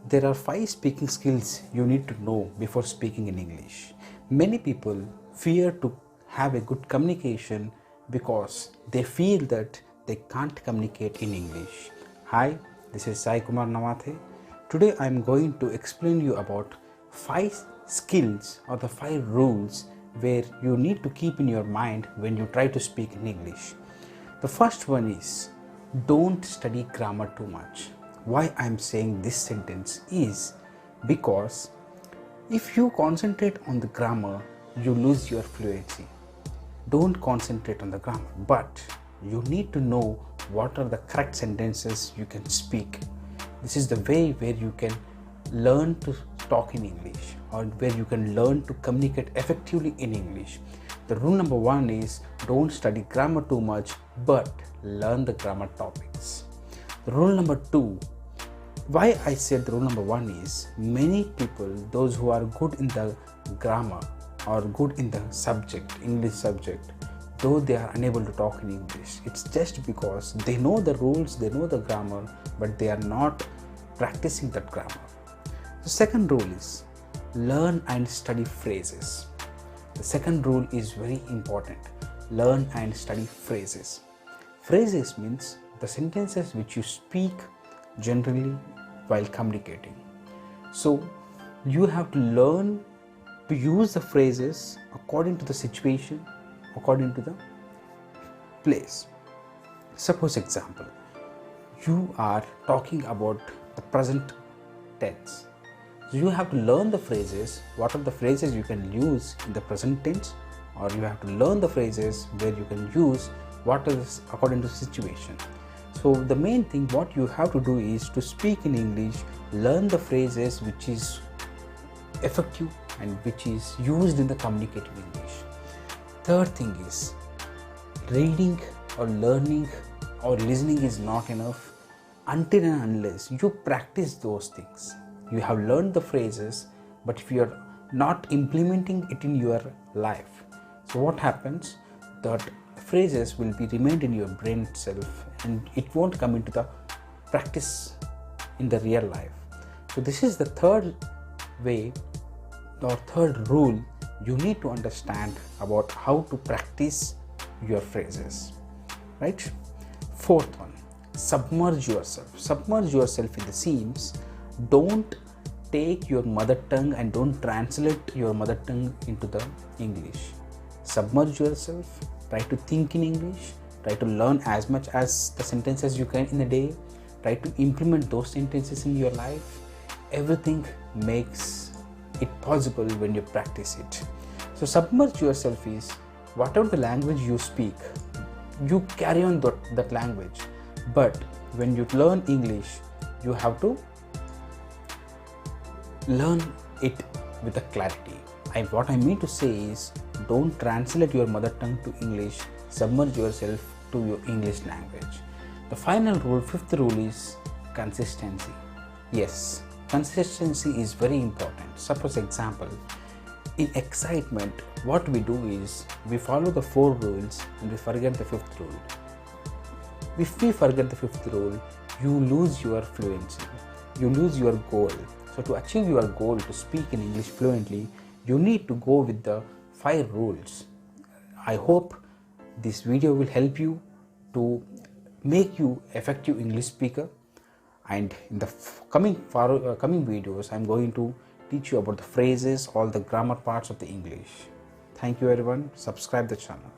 There are 5 speaking skills you need to know before speaking in English. Many people fear to have a good communication because they feel that they can't communicate in English. Hi, this is Sai Kumar Namathe. Today I am going to explain you about 5 skills or the 5 rules where you need to keep in your mind when you try to speak in English. The first one is don't study grammar too much. Why I am saying this sentence is because if you concentrate on the grammar, you lose your fluency. Don't concentrate on the grammar, but you need to know what are the correct sentences you can speak. This is the way where you can learn to talk in English, or where you can learn to communicate effectively in English. The rule number 1 is don't study grammar too much, but learn the grammar topics. The rule number 2, why I said the rule number 1 is many people, those who are good in the grammar or good in the subject, English subject, though they are unable to talk in English, it's just because they know the rules, they know the grammar, but they are not practicing that grammar. The second rule is learn and study phrases. The second rule is very important. Learn and study phrases. Phrases means the sentences which you speak generally while communicating. So you have to learn to use the phrases according to the situation, according to the place. Suppose example, you are talking about the present tense. So you have to learn the phrases, what are the phrases you can use in the present tense, or you have to learn the phrases where you can use what is according to the situation. So the main thing what you have to do is to speak in English, learn the phrases which is effective and which is used in the communicative English. Third thing is reading or learning or listening is not enough until and unless you practice those things. You have learned the phrases, but if you are not implementing it in your life, so what happens? That phrases will be remained in your brain itself and it won't come into the practice in the real life. So this is the third way or third rule you need to understand about how to practice your phrases, right? Fourth one, submerge yourself. Submerge yourself in the scenes. Don't take your mother tongue and don't translate your mother tongue into the English. Submerge yourself, try to think in English, try to learn as much as the sentences you can in a day, try to implement those sentences in your life. Everything makes it possible when you practice it. So submerge yourself is whatever the language you speak, you carry on that language, but when you learn English, you have to learn it with a clarity. What I mean to say is don't translate your mother tongue to English, submerge yourself to your English language. The final rule, fifth rule is consistency. Yes, consistency is very important. Suppose example, in excitement, what we do is we follow the 4 rules and we forget the 5th rule. If we forget the 5th rule, you lose your fluency, you lose your goal. So to achieve your goal to speak in English fluently, you need to go with the 5 rules. I hope this video will help you to make you effective English speaker, and in the coming videos I am going to teach you about the phrases, all the grammar parts of the English. Thank you everyone. Subscribe the channel.